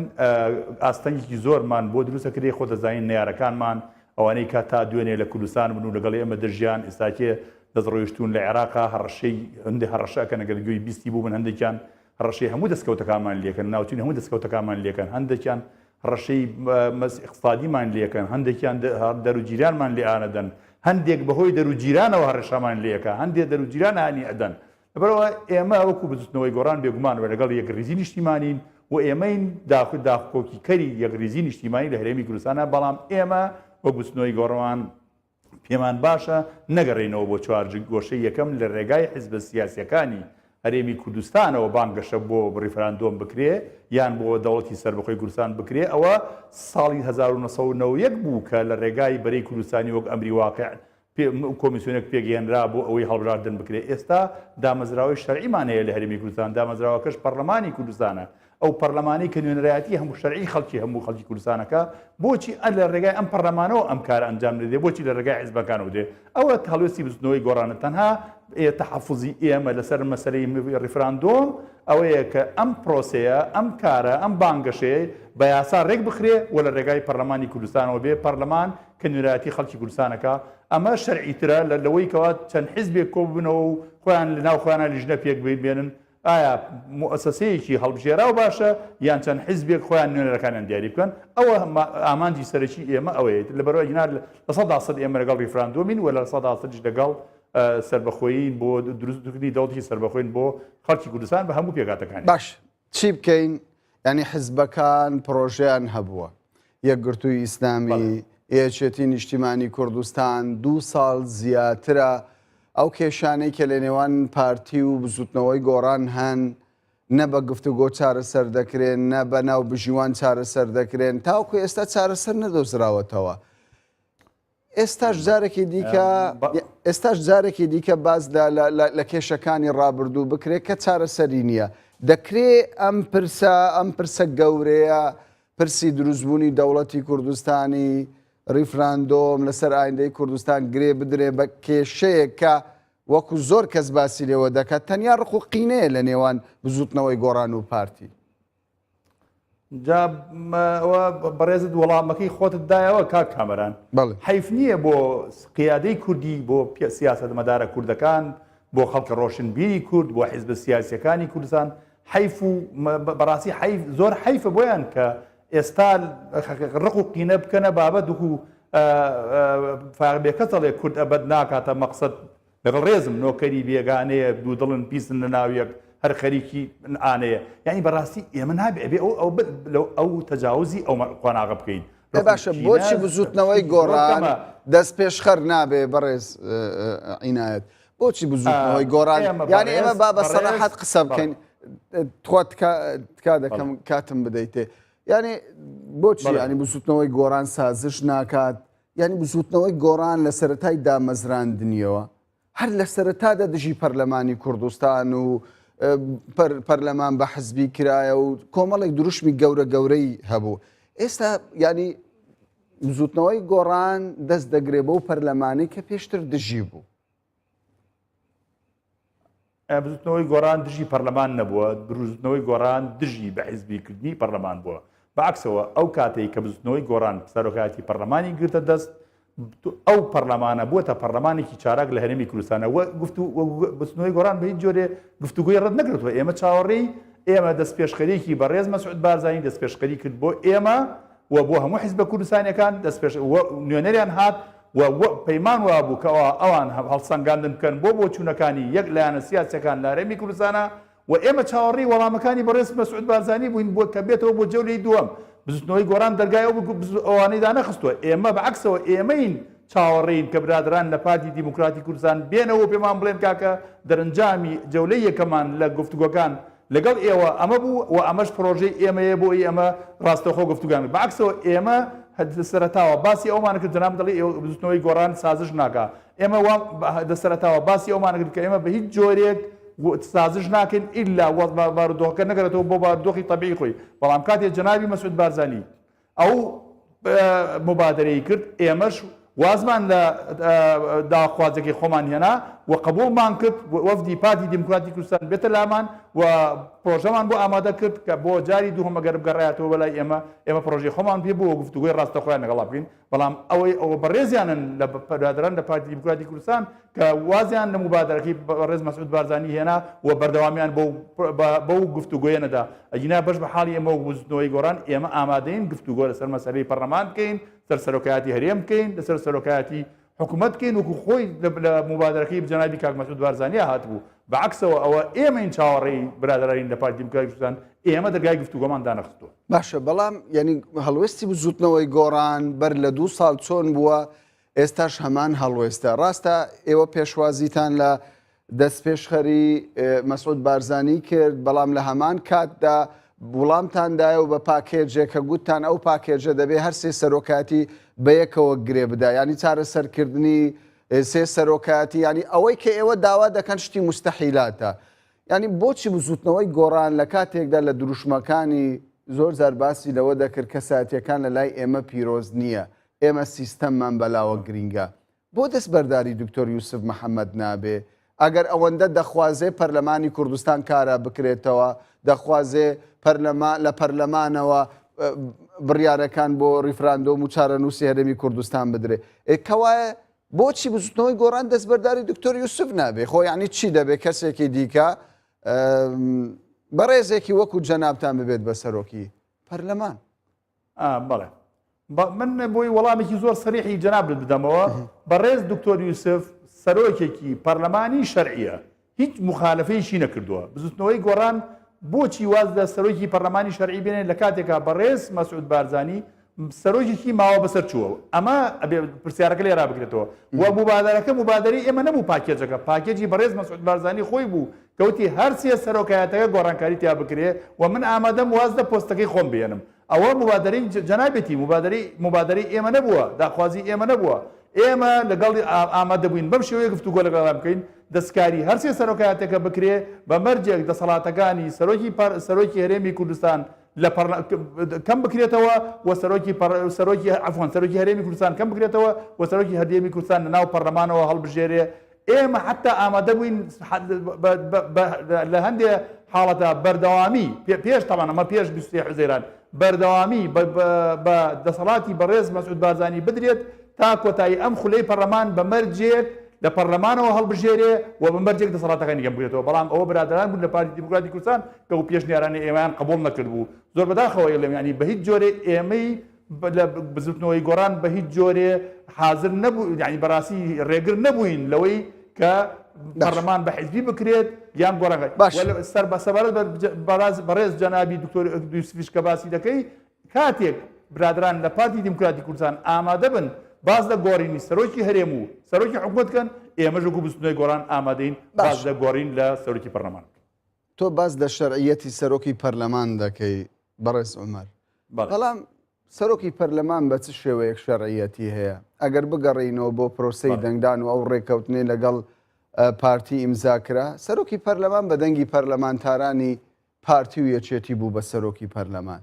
ئاستەنگێکی زۆرمان بۆ دروستەکردی خۆ دەزانین نەیارەکانمان ئەوانەی کا تا دوێنێ لە کوردستان بن و لەگەڵ ئێمە دەژیان ئێستاکێ دەستڕۆیشتون لە عێراقا هەڕەشەی هەندێک هەڕەشەکە نەگەر گوێی بیستی بوو بن هەندێکیان هەڕەشەی هەموو دەستکەوتەکانمان لێکن ناوچین هەموو دەستکەوتەکانمان لێکن هەندێکیان ڕەشەی اقتصادیمان لێکن هەندێکیان دەروجیرانمان لێ ئانەدەن هەندێک بەهۆی دەروجیرانەوە هەڕەشەمان لێکە هەندێک دەروجیران هانی ئەدەن. لەبەرەوە ئێمە وەکو بزوتنەوەی گۆڕان بێگومان لەگەڵ یەک ریزی نیشتیمانین و ئێمەین داخۆکی کەری یەک ریزی نیشتیمانی لە هەرێمی کوردستانە بەڵام ئێمە وەک بزوتنەوەی گۆڕان پێمان باشە نەگەڕێنەوە بۆ چوارگۆشەی یەکەم لە ڕێگای حیزبە سیاسیەکانی هەرێمی کوردستانەوە بانگەشە بۆ ریفراندۆم بکرێ یان بۆ دەوڵەتی سربەخۆی کوردستان بکرێ. ئەوە ساڵی 1990 بوو کە لە ڕێگای بەرەی کوردستانی وەک ئەمری واقع کۆمیسیۆنێک پێگەێنرا بۆ ئەوەی هەڵبژاردن بکرێت. ئێستا دامەزراوەی شەرعیمان هەیە لە هەرێمی کوردستان دامەزراوەکەش پەرلەمانی کوردستانە ئەو پەرلەمانی کە نوێنەرایەتی هەموو شەرعی خەڵکی هەموو خەڵکی کوردستانەکە بۆچی لە ڕێگای ئەم پەرلەمانەوە ئەم کار ئەنجام دێ بۆچی لە ڕێگای حیزبەکانەوە دێ. ئەوە هەڵوێستی بزوتنەوەی گۆڕانە تەنها تەحەفوزی ئێمە لەسەر مەسەلەی ریفراندۆم ئەوەیە کە ئەم پرۆسەیە ئەم کارە ئەم بانگەشەیە بە یاسا ڕێک بخرێ و لە ڕێگای پەرلەمانی کوردستانەوە بێ پەرلەمان کە نوێنەرایەتی خەڵکی کوردستانەکە. ئەمە شەرعیترە لەوەی کەوا چەند حیزبێک کۆ ببنەوە و خۆیان لە ناو خۆیانە لیژنە پێک بێنن ئایا مؤسسەیەکی هەڵبژێراو باشە یان چەند حیزبێک خۆیان نوێنەرەکانیان دیاری بکەن. ئەوە ئامانجی سەرەکی ئێمە ئەوەیە لەبەرەوە هینار لە 100% ئێمە لەگەڵ ریفراندۆمین و لە 100% لەگەڵ سربەخۆیین بۆ دروستکردنی دەوڵەتی سربەخۆین بۆ خەڵکی کوردستان بە هەموو پێگاتەکانی. باش چی بکەین؟ ینی حیزبەکان پرۆژیان هەبووە یەکگرتووی ئیسلامی یەکێتی نیشتیمانی کوردستان 2 ساڵ زیاترە ئەو کێشانەی کە لە نێوان پارتی و بزوتنەوەی گۆڕان هەن نە بە گفتوگۆ چارەسەر دەکرێن نە بە ناو بژیوان چارەسەر دەکرێن تاوکو ئێستا چارەسەر نەدۆزراوەتەوە. ئێستاش جارێکی دیکە باز لە کێشەکانی ڕابردوو بکرێت کە چارەسەری نییە. دەکرێت ئەم پرسە گەورەیە پرسی دروستبوونی دەوڵەتی کوردستانی ریفراندۆم لەسەر ئایندەی کوردستان گرێ بدرێ بە کێشەیە کە وەکو زۆر کەس باسی لێوە دەکات تەنیا ڕق و قینەیە لە نێوان بزوتنەوەی گۆڕان و پارتی. جا بەڕێزت وەڵامەکەی خۆتت دایەوە کاک کامەران حیف نییە بۆ قیادەی کوردی بۆ سیاسەتمەدارە کوردەکان بۆ خەڵکە ڕۆشنبیری کورد بۆ حیزبە سیاسیەکانی کوردستان حیف و بەڕاستی زۆر حیفە بۆیان کە ئێستا ڕق و قینە بکەنە بابەت دوکو فاربێکە دەڵێ کورد ئەبەد ناکاتە مەقسەد لەگەڵ ڕێزم نۆکەری بێگانەیە دوو دڵن پیسن لە ناویەک هەر خەریکی ئانەیە یعنی بەڕاستی ئێمە نابێ ئەو تەجاوزی ئەو قۆناغە بکەین. باشە بۆچی بزوتنەوەی گۆڕان دەست پێشخەر نابێ بەڕێز عینایەت بۆچی بزوتنەوەی گۆڕان یعنی ئێمە با بە سەراحەت قسە بکەین تکا دەکەم کاتم بدەیتێ یعنی بۆچی ینی بزوتنەوەی گۆڕان سازش ناکات یعنی بزوتنەوەی گۆڕان لە سەرەتای دامەزراندنیەوە هەر لە سەرەتادا دژی پەرلەمانی کوردستان و پەرلەمان بە حزبی کرایە و کۆمەڵێک دروشمی گەورەی هەبوو. ئێستا ینی بزوتنەوەی گۆڕان دەست دەگرێ بە و پەرلەمانی کە پێشتر دژی بوو. بزوتنەوەی گۆڕان دژی پەرلەمان نەبووە بزوتنەوەی گۆڕان دژی بە حیزبیکردنی پەرلەمان بووە. بەعکسەوە ئەو کاتێک کە بزوتنەوەی گۆڕان سەرۆکایەتی پەرلەمانی گرتە دەست ئەو پەرلەمانە بووە پەرلەمانێکی چاراک لە هەرێمی کوردستانە بستنەوەی گۆڕان بە هیچ جۆرێ گفتوگوی ڕەت نەکردووە ئێمە چاوەڕێی ئێمە دەستپێشخەریەکی بەڕێز مەسعود بارزانی دەستپێشخەری کرد بۆ ئێمە و بۆ هەموو حیزبە کوردستانیەکان نوێنەریان هات و پەیمان وابوو کەەوە ئەوان هەڵسەنگاندن بکەن بۆ چوونەکانی یەک لایەنە سیاسەکان لە هەرێمی کوردستانە و ئێمە چاوەڕێی وەڵامەکانی بەڕێز مەسعود بارزانی بووین بۆ کە بێتەوە بۆ جەولەی دووەم بزوتنەوەی گۆڕان دەرگایەوە ئەوانەیدا نەخستووە ئێمە بەعکسەوە ئێمەین چاوەڕێین کە برادران لە پارتی دیموکراتی کوردستان بێنەوە پێمان بڵێن کاکە دەرەنجامی جەولەی یەکەمان لە گفتوگۆکان لەگەڵ ئێوە ئەمە بوو و ئەمەش پرۆژەی ئێمەیە بۆی ئەمە ڕاستەخۆ گفتوگان بەعکسەوە ئێمە دەسەرەتاوە باسی ئەومانە کرد جەناب دەڵێ بزوتنەوەی گۆڕان سازش ناکا ئێمە دەسەرەتاوە باسی ئەومانە کرد کە ئێمە بە هیچ جۆرێک سازش ناکەین ئیلا بارودۆخەکە نەگەرێتەوە بۆ بارودۆخی طبیعی خۆی بەڵام کاتێک جەنابی مەسعود بارزانی ئەو مبادرەی کرد ئێمەش وازمان لە داخوازێکی خۆمان هێنا و قبولمان کرد وەفدی پارتی دیموکراتی کوردستان بێتە لامان و پرۆژەمان بۆ ئامادە کرد کە بۆ جاری دووهەمە گەر بگەڕایەتەوە بەلای ئێمە پرۆژەی خۆمان پێ بووە گفتوگوی ڕاستەخۆیان لەگەڵا بکەین بەڵام ئەوە بەڕێزیانن لە برادران لە پارتی دیموکراتی کوردستان کە وازیان لە مبادرەکەی بەڕێز مەسعود بارزانی هێنا و بەردەوامیان بەو گفتوگویە نەدا ئەگینا بەش بە حاڵی ئێمە و بزوتنەوەی گۆڕان ئێمە ئامادەین گفتوگۆ لەسەر مەسەلەی پەرلەمان بکەین سەر سەرۆکایەتی هەرێم بکەین لەسەر سەرۆکایەتی حکوومەت بکەین وەکو خۆی لە مبادرەکەی جەنابی کاک مەسعود بارزانیە هاتبوو بەعکسەوە ئەوە ئێمەین چاوەڕێی برادرین لە پارتی دیموکراتی کوردستان ئێمە دەرگای گفتوگۆمان دانەخستووە باشە بەڵام ینی هەڵوێستی بزوتنەوەی گۆڕان بەر لە 2 ساڵ چۆن بووە ئێستاش هەمان هەڵوێستە ڕاستە ئێوە پێشوازیتان لە دەستپێشخەری مەسعود بارزانی کرد بەڵام لە هەمان کاتدا وڵامتاندایە و بە پاکێجێکە گوتتان ئەو پاکێجە دەبێ هەر سێ سەرۆکاتی بەیەکەوە گرێ بدا ینی چارەسەرکردنی سێ سەرۆکاتی ینی ئەوەی کە ئێوە داوا دەکەن شتی مستەحیلاتە ینی بۆچی بزوتنەوەی گۆڕان لە کاتێکدا لە دروشمەکانی زۆر جار باسی لەوە دەکرد کە ساتیەکان لە لای ئێمە پیرۆز نییە ئێمە سیستەممان بەلاوە گرینگە بۆ دەست بەرداری دکتۆر یوسف محەممەد نابێ ئەگەر ئەوەندە دەخوازێ پەرلەمانی کوردستان کارە بکرێتەوە دەخوازێ لە پەرلەمانەوە بڕیارەکان بۆ ریفراندۆم و چارەنووسی هەرێمی کوردستان بدرێ کەوایە بۆچی بزوتنەوەی گۆڕان دەستبەرداری دکتۆر یوسف نابێ خۆ یعنی چی دەبێت کەسێکی دیکە بەڕێزێکی وەکو جەنابتان ببێت بە سەرۆکی پەرلەمان بەڵێ من بۆی وەڵامێکی زۆر سەریحی جەناب بدەمەوە بەڕێز دکتۆر یوسف سەرۆکێکی پەرلەمانی شەرعیە هیچ مخالفەیەشی نەکردووە بزوتنەوەی گۆڕان بۆچی واز لە سەرۆکی پەرلەمانی شەرعی بێنێت لە کاتێکا بەڕێز مەسعود بارزانی سەرۆکێکی ماوە بەسەر چووە ئەمە پرسیارەکە لێ رابگرێتەوە و مبادرەکە مبادری ئێمە نەبوو پاکێجەکە پاکێجی بەڕێز مەسعود بارزانی خۆی بوو کەوتی هەر سێ سەرۆکایەتەکە گۆڕانکاری تیا بکرێ و من ئامادەم واز لە پۆستەکەی خۆم بێنم ئەوە مبادری جەنابێتی مبادری ئێمە نەبووە داخوازی ئێمە نەبووە ئێمە لەگەڵ ئامادە بووین بەم شێوەیە گفتوگۆ لەگەڵ بکەین دەستکاری هەرسێ سەرۆکایەتەکە بکرێ بە مەرجێک دەسەڵاتەکانی سەرۆکی هەرێمی کوردستان کەم بکرێتەوە و سەرۆکی هەرێمی کوردستان کەم بکرێتەوە و سەرۆکی هەرێمی کوردستان لە ناو پەرلەمانەوە هەڵبژێرێ ئێمە حتا ئامادە بووین لە هەندێک حاڵەتە بەردەوامی پێش تاوان ئەمە پێش 23 حوزەیران بەردەوامی بە دەسەڵاتی بەڕێز مەسعود بارزانی بدرێت تا کۆتایی ئەم خولەی پەرلەمان بە مەرجێک لە پەرلەمانەوە هەڵبژێرێ و بە مەرجێک دەسەڵاتەکانی گەم بێتەوە بەڵام ئەوە برادران بوون لە پارتی دیموکراتی کوردستان کە و پێشنیارانی ئێمەیان قبوڵ نەکرد بوو زۆر بەداخەوە ینی بە هیچ جۆرێ ئێمەی لە بزوتنەوەی گۆڕان بە هیچ جۆرێ حاضر نەبوو ینی بەڕاستی ڕێگر نەبووین لەوەی کە پەرلەمان بە حیزبی بکرێت یان گۆڕانکە سەر بەسەبارەت بەڕێز جەنابی دکتۆر یوسفیش کە باسی دەکەی کاتێک برادران لە پارتی دیموکراتی کوردستان ئامادە بن باز لە گۆڕینی سەرۆکی هەرێم و سەرۆکی حکوومەت کەن ئێمە ژەکو بزوتنەوەی گۆڕان ئامادەین باز لە گۆڕین لە سەرۆکی پەرلەمان تۆ باز لە شەرعیەتی سەرۆکی پەرلەمان دەکەی بەڕێز عومەر بەڵام سەرۆکی پەرلەمان بە چ شێوەیەک شەرعیەتی هەیە ئەگەر بگەڕینەوە بۆ پرۆسەی دەنگدان و ئەو ڕێکەوتنێ لەگەڵ پارتی ئیمزاکرا سەرۆکی پەرلەمان بە دەنگی پەرلەمانتارانی پارتی و یەکێتی بوو بە سەرۆکی پەرلەمان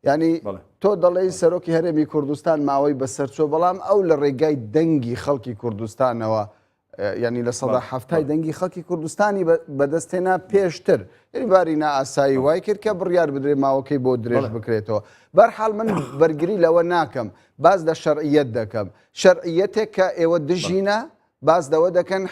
ینی تۆ دەڵێی سەرۆکی هەرێمی کوردستان ماوەی بەسەرچۆ بەڵام ئەو لە ڕێگای دەنگی خەڵکی کوردستانەوە ینی لە سەدا هەفتای دەنگی خەڵکی کوردستانی بەدەستێنا پێشتر باری نائاسایی وای کرد کە بڕیار بدرێ ماوەکەی بۆ درێژ بکرێتەوە. بەرحاڵ من بەرگری لەوە ناکەم، باز لە شەرعیەت دەکەم. شەرعیەتێک کە ئێوە دژینە باز دەوە دەکەن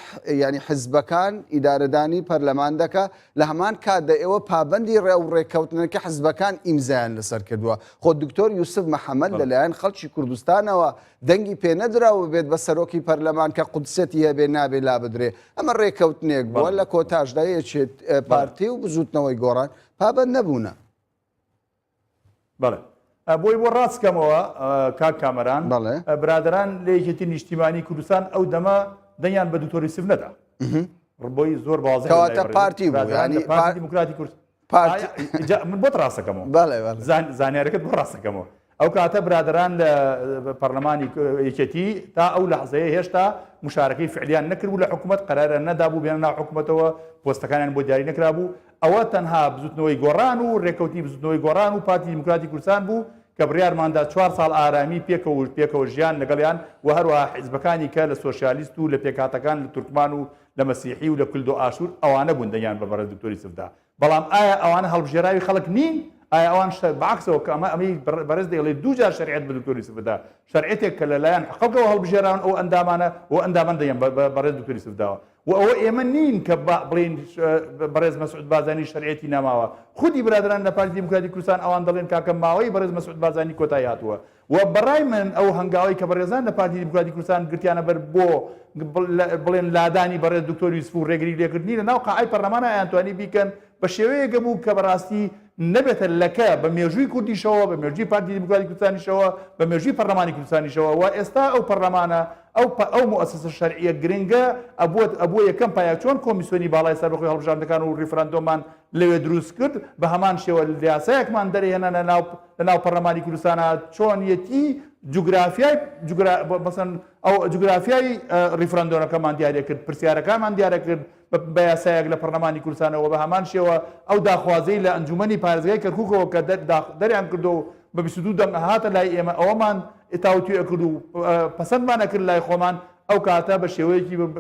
ینی حزبەکان ئیدارەدانی پەرلەمان دەکە لە هەمان کاتدا ئێوە پابندی ڕێو ڕێککەوتنەکە حزبەکان ئیمزایان لەسەر کردووە. خۆ دکتۆر یوسف محەممەد لەلایەن خەڵکی کوردستانەوە دەنگی پێ نەدراوە بێت بە سەرۆکی پەرلەمان کە قودسەتی هەبێ نابێ لا بدرێ. ئەمە ڕێککەوتنێک بووە لە کۆتاژدا یەکێت پارتی و بزوتنەوەی گۆڕان پابند نەبوونە. بەڵێ بۆی بۆ ڕاستکەمەوە کاک کامەران برادران لە یەکێتی نیشتیمانی کوردستان ئەو دەمە دەیان بە دکتۆری سف نەدا ڕبۆی زۆر بازە کەواتە پارتی بوو دیموکراتی کورد من بۆ ڕاستەکەمەوە زانیارەکەت بۆ ڕاستەکەمەوە ئەو کاتە برادران لە پەرلەمانی یەکێتی تا ئەو لەحزەیە هێشتا مشارەکەی فعلیان نەکردبوو لە حکوومەت قەرارە نەدابوو بێنە ناو حکوومەتەوە پۆستەکانیان بۆ دیاری نەکرابوو. ئەوە تەنها بزوتنەوەی گۆڕان و ڕێکەوتنی بزوتنەوەی گۆڕان و پارتی دیموکراتی کوردستان بوو کە بڕیارماندا 4 ساڵ ئارامی پێکەوە ژیان لەگەڵیان و هەروەها حیزبەکانی کە لە سۆشیالیست و لە پێکاتەکان لە تورکمان و لە مەسیحی و لە کولد و ئاشور ئەوانە بوون دەیان بە بەڕێز دکتۆری سفدا. بەڵام ئایا ئەوانە هەڵبژێراوی خەڵک نین؟ ئایا ئەوان بەعکسەوە کە ئەمەی بەڕێز دەیڵێ دووجار شەریعەت بە دکتۆری سفدا، شەریعەتێک کە لەلایەن خەڵکەوە هەڵبژێراون ئەو ئەندامانە و ئەندامان دەیان بەڕێز دکتۆری سفداوە. و ئەوە ئێمە نین کە بڵین بەڕێز مەسعود بازانی شەریعەتی ناماوە. خودی برادران لە پارتی دیموکراتی کوردستان ئەوان دەڵێن کاکە ماوەی بەڕێز مەسعود بازانی کۆتایی هاتووە. و بەڕای من ئەو هەنگاوی کە بەڕێزان لە پارتی دیموکراتی کوردستان گرتیانە بەر بۆ بڵێن لادانی بەڕێز دکتۆری یوسف و ڕێگری لێکردنی لە ناو قاعەی پەرلەمانە ئەیانتوانی بیکەن بە شێوەیەکە بوو کە بەڕاستی نەبێتە لەکە بە مێژووی کوردیشەوە بە مێژووی پارتی دیموکراتی کوردستانیشەوە بە مێژووی پەرلەمانی کوردستانیشەوە. و ئێستا ئەو پەرلەمانە ئەو مؤسسە شەرعیە گرنگە ئەبووە یەکەم پایە چۆن کۆمیسیۆنی باڵای سەربەخۆی هەڵبژاردنەکان و ڕیفرەندۆمان لەوێ دروست کرد بە هەمان شێوە یاسایەکمان دەرهێنا لە ناو پەرلەمانی کوردستانە چۆن یەتی جوگرافیای ئەو جوگرافیای ڕیفرەندۆنەکەمان دیارە کرد، پرسیارەکانمان دیارە کرد بە یاسایەک لە پەرلەمانی کوردستانەوە بە هەمان شێوە ئەو داخوازەی لە ئەنجومەنی پارێزگای کەرکووکەوە کە دەریان کردو بە 22 دەنگ هاتە لای ئێمە ئەوەمان ئێتاوتوێ کرد و پەسەندمان نەکرد لای خۆمان ئەو کاتە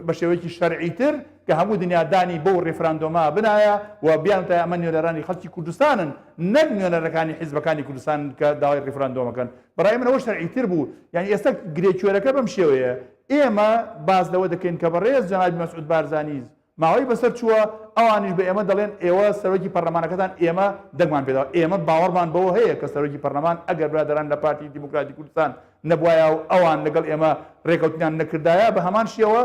بە شێوەیەکی شەرعیتر کە هەموو دنیادانی بۆ ڕێفراندۆما بنایە و بیان تا ئەمە نوێنەرانی خەڵکی کوردستانن نەک نوێنەرەکانی حیزبەکانی کوردستان کە داوای ڕێفراندۆمەکەن. بەڕای منەوە شەرعیتر بوو. یعنی ئێستا گرێچوێرەکە بەم شێوەیە ئێمە باز لەوە دەکەین کە بەڕێز جەنابی مەسعود بارزانی ماوەی بەسەر چووە ئەوانیش بە ئێمە دەڵێن ئێوە سەرۆکی پەرلەمانەکەتان ئێمە دەنگمان پێداوە. ئێمە باوەڕمان بەوە هەیە کە سەرۆکی پەرلەمان ئەگەر برادران لە پارتی دیموکراتی کوردستان نەبوایە و ئەوان لەگەڵ ئێمە ڕێکەوتنیان نەکردایە بە هەمان شێوە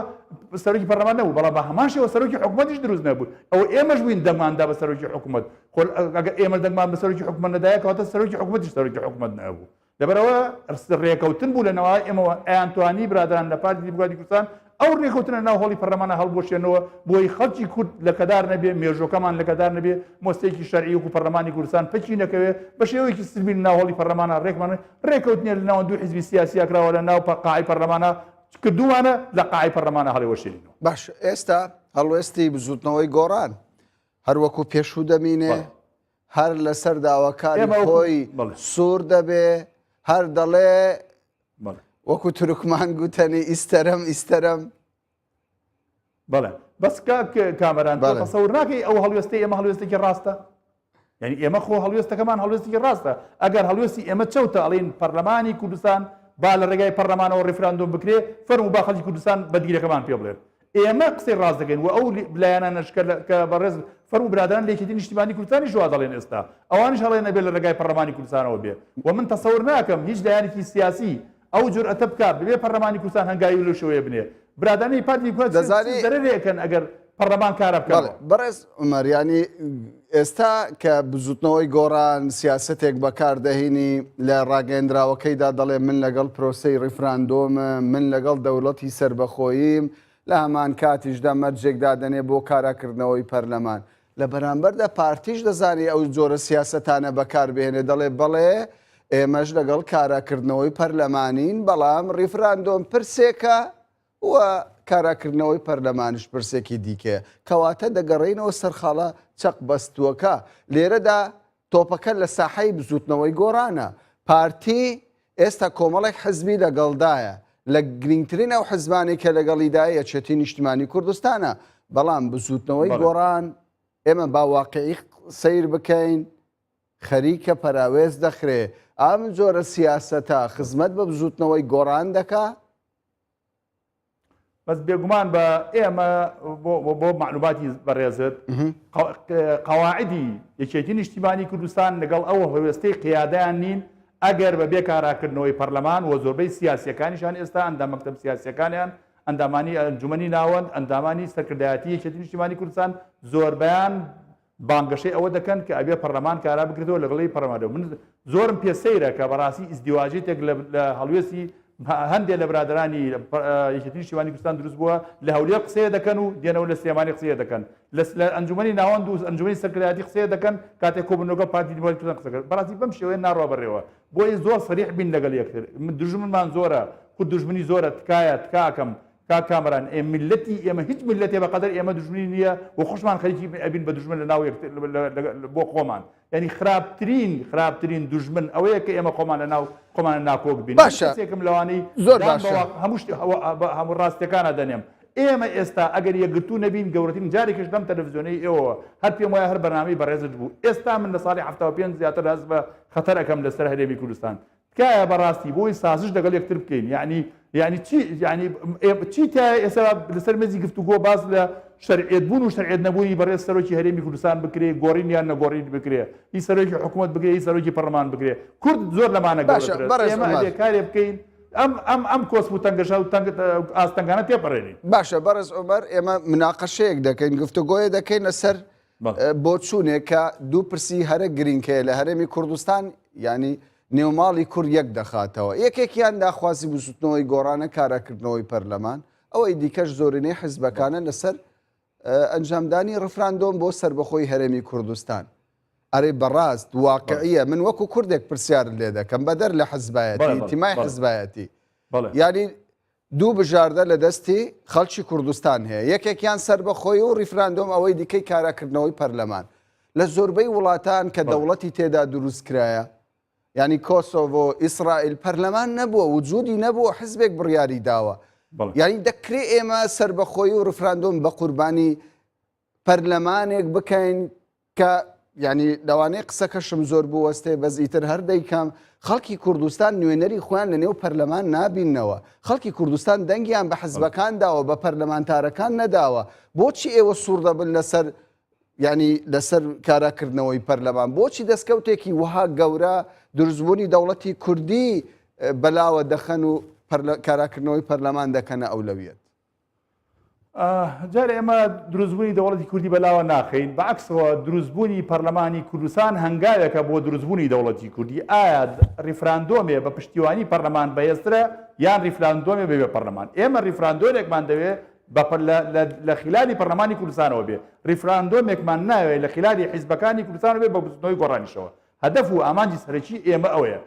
سەرۆکی پەرلەمان نەبوو، بەڵام بە هەمان شێوە سەرۆکی حکوومەتیش دروست نەبوو. ئەوە ئێمەش بووین دەنگماندا بە سەرۆکی حکوومەت. ئەگەر ئێمە دەنگمان بە سەرۆکی حکوومەت نەدایە کەواتە سەرۆکی حکوومەتیش سەرۆکی حکوومەت نەبوو. لەبەرەوە ڕێکەوتن بوو لەنەوەی ئێمەوە ئەیانتوانی برادران لە پارتی دیموکراتی کوردستان ئەو ڕێکەوتنە ناو هەڵی پەرلەمانە هەڵبۆشێنەوە بۆی خەڵکی کورد لەکەدار نەبێ، مێژۆکەمان لەکەدار نەبێ، مۆستەیەکی شەرعی وەکو پەرلەمانی کوردستان پەکی نەکەوێ بە شێوەیەکی سلمی لە ناو هەڵی پەرلەمانە ڕێکمان ڕێکەوتنێ لە ناو دوو حیزبی سیاسی کراوە لە ناو قاعەی پەرلەمانە کردووانە لە قاعەی پەرلەمانە هەڵێوەشێنینەوە. باش ئێستا هەڵوێستی بزوتنەوەی گۆڕان هەروەکو پێشوو دەمینێ هەر لەسەر داواکاری خۆی سوور دەبێ هەر دەڵێ وەکو تورکمان گوتەنی ئیستەرەم بەڵێ بەس کامەران تەسەور ناکەی ئەو هەڵوێستی ئێمە هەڵوێستێکی ڕاستە. یعنی ئێمە خۆ هەڵوێستەکەمان هەڵوێستێکی ڕاستە. ئەگەر هەڵوێستی ئێمە چەوتە ئەڵێن پەرلەمانی کوردستان با لە ڕێگای پەرلەمانەوە ڕێفراندۆم بکرێ فەرموو با خەڵکی کوردستان بەدگیرەکەمان پێ بڵێن. ئێمە قسەی ڕاست دەکەین و ئەو لایەنانەشکە کە بەڕێز فەرموو برادران لە یەکێتی نیشتیمانی کوردستانی ژوا دەڵێن ئێستا ئەوانش هەڵێن نەبێت لە ڕێگای پەرلەمانی کوردستانەوە بێ. و من تەسەور ناکەم هیچ لایەنێکی سیاسی ئەو جورئەتە بکات ببێ پەرلەمانی کوردستان هەنگاوی لەو شێوەیە بنێ. برادرانی پارتی کوردستان دەرێکن ئەگەر پەرلەمان کارە بکات. بەڕێز عومەر ینی ئێستا کە بزوتنەوەی گۆڕان سیاسەتێک بەکاردەهێنی لە ڕاگەیەندراوەکەیدا دەڵێ من لەگەڵ پرۆسەی ڕیفراندۆمە، من لەگەڵ دەوڵەتی سربەخۆییم، لە هەمان کاتیشدا مەرجێک دادەنێ بۆ کاراکردنەوەی پەرلەمان. لە بەرامبەردا پارتیش دەزانی ئەو جۆرە سیاسەتانە بەکاربهێنێ دەڵێ بەڵێ ئێمەش لەگەڵ کاراکردنەوەی پەرلەمانین بەڵام ڕیفراندۆم پرسێکە و کاراکردنەوەی پەرلەمانش پرسێکی دیکە کەواتە دەگەڕێنەوە سەرخاڵە چەق بەستووەکە. لێرەدا تۆپەکە لە ساحەی بزوتنەوەی گۆڕانە. پارتی ئێستا کۆمەڵێک حزبی لەگەڵدایە لە گرنگترین ئەو حزبانی کە لەگەڵیدایە چێتی نیشتیمانی کوردستانە بەڵام بزوتنەوەی گۆڕان ئێمە باواقعی سیر بکەین خەریکە پەراوێز دەخرێ ئەم جۆرە سیاسەتە خزمەت بە بزوتنەوەی گۆڕان دەکا بەس بێگومان بە ئێمە بۆ معلوماتی بەڕێزت قەواعدی یەکێتی نیشتیمانی کوردستان لەگەڵ ئەوە هەوێستەی قیادەیان نین ئەگەر بە بێکاراکردنەوەی پەرلەمان و زۆربەی سیاسیەکانیشان ئێستا ئەندام مەکتەب سیاسیەکانیان ئەندامانی ئەنجومەنی ناوەند ئەندامانی سەرکردایەتی یەکێتی نیشتیمانی کوردستان زۆربیان بانگەشەی ئەوە دەکەن کە ئەبێ پەرلەمان کارا بکرێتەوە لەگەڵی پەرلەمانەوە من زۆرم پێسەیرە کە بەڕاستی ئیزدیواجێتێک لە هەڵوێستی هەندێک لە برادرانی یەکێتی نیشتیمانی کوردستان دروست بووە لە هەولێر قسەیە دەکەن و دێنەوە لە سلێمانی قسەیە دەکەن لە ئەنجومەنی ناوەند و ئەنجومەنی سەرکردایەتی قسەیە دەکەن کاتێک کۆبوونەوە پارتی دیموکراتی کوردستان قسەکەن بەڕاستی بەم شێوەیە ناڕوا بەڕێوە بۆیە زۆر سەریح بین لەگەڵ یەکتر دژمنمان زۆرە خود دژمنی زۆرە تکایە تکاکەم کا کامران ملەتی ئێمە هیچ ملەتێ بەقەدەر ئێمە دژمنی نییە و خۆشمان خەریکی ئەبین بە دژمن لە ناو بۆ خۆمان ینی خراپترین دژمن ئەوەیە کە ئێمە خۆمان لە ناو خۆمان ناکۆک بین باشێکم لەوانەی زۆر باشە هەموو ڕاستیەکانە دەنێم ئێمە ئێستا ئەگەر یەکگرتو نەبین گەورەترین جارێکش دەم تەلەڤیزیۆنەی ئێوە هەر پێم وایە هەر بەنامەی بەڕێزت بوو ئێستا من لە ساڵی 75 زیاتر هەست بە خەتەر ئەەکەم لەسەر هەرێمی کوردستان تکایە بەڕاستی بۆی سازش لەگەڵ یەکتر بکەین یعنی چی تا ئێستا لەسەر مێزی گفتوگۆ باز لە شەرعیت بوون و شەرعیت نەبوونی بەڕێز سەرۆکی هەرێمی کوردستان بکرێ گۆڕین یان نەگۆڕین بکرێ هی سەرۆکی حکوومەت بکرێ هی سەرۆکی پەرلەمان بکرێ کورد زۆر لەمانە گەورەترە ئێمە ئەبێ کارێ بکەین ئەم کۆسب و تەنگەشە و ئاستەنگانە تێپەڕێنین باشە بەڕێز عومەر ئێمە مناقەشەیەک دەکەین گفتوگۆیە دەکەین لەسەر بۆ چوونێک کە دوو پرسی هەرە گرینکەیە لە هەرێمی کوردستان ینی نێوماڵی کورد یەک دەخاتەوە یەکێکیان داخوازی بزوتنەوەی گۆڕانە کاراکردنەوەی پەرلەمان ئەوەی دیکەش زۆرینەی حزبەکانە لەسەر ئەنجامدانی ڕفراندۆم بۆ سربەخۆی هەرێمی کوردستان ئەرێ بەڕاست واقعیە من وەکو کوردێک پرسیار لێ دەکەم بەدەر لە حزبایەتی تیمای حزبایەتی ینی دوو بژاردە لە دەستی خەڵکی کوردستان هەیە یەکێکیان سربەخۆی و ڕیفراندۆم ئەوەی دیکەی کاراکردنەوەی پەرلەمان لە زۆربەی وڵاتان کە دەوڵەتی تێدا دروستکرایە ینی کۆسۆڤۆ ئیسرائیل پەرلەمان نەبووە وجودی نەبووە حزبێک بڕیاری داوە ینی دەکرێت ئێمە سربەخۆی و ڕفراندۆم بە قوربانی پەرلەمانێک بکەین کە ینی لەوانەیە قسەکەشم زۆر بوو وەستێ بەزئیتر هەر دەیکەم خەڵکی کوردستان نوێنەری خۆیان لە نێو پەرلەمان نابینەوە خەڵکی کوردستان دەنگیان بە حزبەکان داوە بە پەرلەمانتارەکان نەداوە بۆچی ئێوە سوور دەبن لەسەر ینی لەسەر کاراکردنەوەی پەرلەمان بۆچی دەستکەوتێکی وها گەورە دروستبوونی دەوڵەتی کوردی بەلاوە دەخەن و کاراکردنەوەی پەرلەمان دەکەنە ئەولەویەت جارە ئێمە دروستبوونی دەوڵەتی کوردی بەلاوە ناخەین بەعکسەوە دروستبوونی پەرلەمانی کوردستان هەنگاوێکە بۆ دروستبوونی دەوڵەتی کوردی ئایا ڕیفراندۆمێ بە پشتیوانی پەرلەمان بەهێزترە یان ڕیفراندۆمێ بێ پەرلەمان ئێمە ڕیفراندۆرێکمان دەوێت لە خلالی پەرلەمانی کوردستانەوە بێ ڕیفراندۆمێکمان ناوێت لە خلالی حیزبەکانی کوردستانەوە بێ بە بزنەوەی گۆڕانیشەوە هەدەف و ئامانجی سەرەکی ئێمە ئەوەیە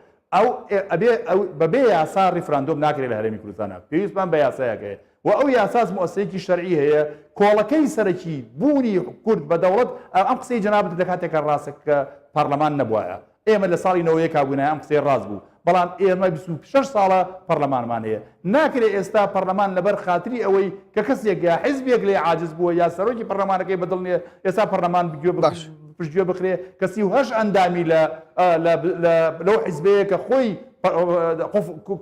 بەبێ یاسا ڕیفراندۆم ناکرێت لە هەرێمی کوردستانە پێویستمان بە یاسایەکەیە و ئەو یاساس مؤسسەیەکی شەرعی هەیە کۆڵەکەی سەرەکی بوونی کورد بە دەوڵەت ئەم قسەی جەنابەت دەکاتێکە ڕاستە کە پەرلەمان نەبووایە ئێمە لە ساڵی 90 کابوونای ئەم قسەی ڕاست بوو بەڵام ئێمە 26 ساڵە پەرلەمانمان هەیە ناکرێت ئێستا پەرلەمان لەبەر خاتری ئەوەی کە کەسێک یا حیزبێک لێ عاجز بووە یا سەرۆکی پەرلەمانەکەی بەدڵ نیە ئێستا پەرلەمان پشتگوێ بخرێ کەسی هەش ئەندامی لەو حیزبەیە کە خۆی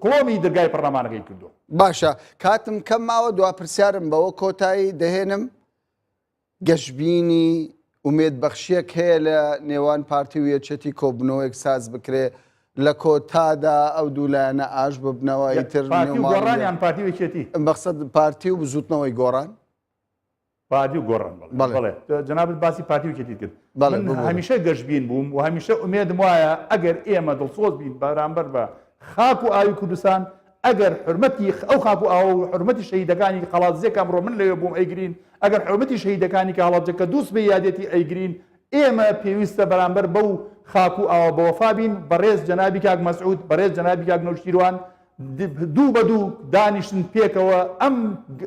کۆمی دەرگای پەرلەمانەکەی کردو باشە کاتم کەم ماوە دوا پرسیارم بەوە کۆتایی دەهێنم گەشببینی ئومێدبەخشیەک هەیە لە نێوان پارتی و یەکێتی کۆبنەوەیەک ساز بکرێ لە کۆتادا ئەو دوولایەنە ئاش ببنەوە ئیتر گۆڕانیان پارتی وەکێتی مەقسەد پارتی و بزوتنەوەی گۆڕان پارتی و گۆڕان بەڵێ جەنابەت باسی پارتی وەکێتی کرد من هەمیشە گەشتبین بووم و هەمیشە ئومێدم وایە ئەگەر ئێمە دڵسۆز بین بەرامبەر بە خاک و ئاوی کوردستان ئەگەر حرمەتی ئەو خاک و ئاو و حرمەتی شەهیدەکانی خەڵاتزیەک ئەمڕۆ من لەوێ بووم ئەیگرین ئەگەر حرمەتی شەهیدەکانی کە هەڵاتجەکە دووس بە یادێتی ئەیگرین ئێمە پێویستە بەرامبەر بەو خاک و ئاوە بەوەفا بین بەڕێز جەنابی کاک مەسعود بەڕێز جەنابی کاک نەوشیروان دوو بە دوو دانیشتن پێکەوە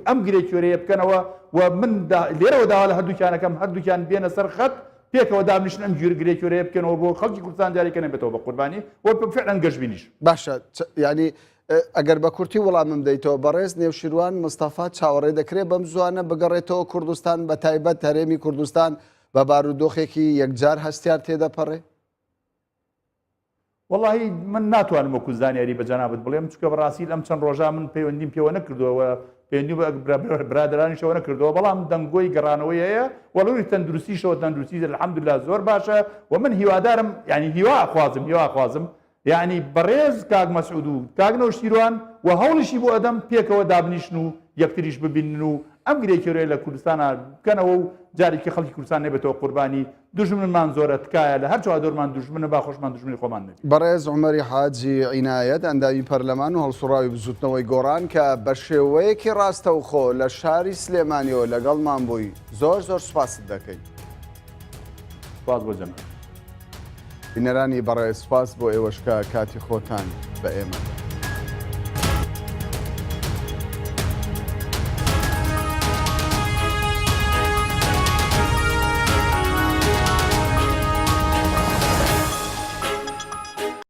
ئەم گرێکیۆرەیە بکەنەوە و من لێرەوە داوا لە هەردووکیانەکەم هەردووکیان بێنە سەر خەت پێکەوە دابنیشن ئەم گرێکیۆرەیە بکەنەوە بۆ خەڵکی کوردستان جارێکە نەبێتەوە بە قوربانی و فعلاً گەشتبینیش باشە ینی ئەگەر بە کورتی وەڵامم دەیتەوە بەڕێز نێوشیروان مستەفا چاوەڕێ دەکرێت بەم زوانە بگەڕێتەوە کوردستان بە تایبەت هەرێمی کوردستان بە بارودۆخێکی یەکجار هەستیار تێدەپەڕێ؟ وڵی من ناتوانم وەکو زانیاری بە جەنابەت بڵێم چکە بەڕاستی لەم چەند ڕۆژە من پەیوەندیم پێوە نەکردووە پەیوەندی برادرانیشەوە نەکردەوە بەڵام دەنگۆی گەڕانەوەی هەیە وەڵوری تەندروستیشەوە تەندروستی الحەمدوللا زۆر باشە و من هیوادارم ینی هیواخوازم یعنی بەڕێز کاک مەسعود و کاک نەوشیروان و هەوڵشی بۆ ئەدەم پێکەوە دابنیشن و یەکتریش ببینن و ئەم گرێکێڕێ لە کوردستانە بکەنەوە و جارێکی خەڵکی کوردستان نێبێتەوە قوربانی دژمنمان زۆرە تکایە لە هەر چوادۆرمان دژمنە با خۆشمان دژمنی خۆمان نبێت. بەڕێز عومەری حاجی عینایەت ئەندامی پەرلەمان و هەڵسوڕاوی بزوتنەوەی گۆڕان کە بە شێوەیەکی ڕاستەوخۆ لە شاری سلێمانیەوە لەگەڵمان بووی زۆر سوپاست دەکەین. سپاس بۆ جەناب. بینەرانی بەڕێز سپاس بۆ ئێوەشکە کاتی خۆتان بە ئێمە.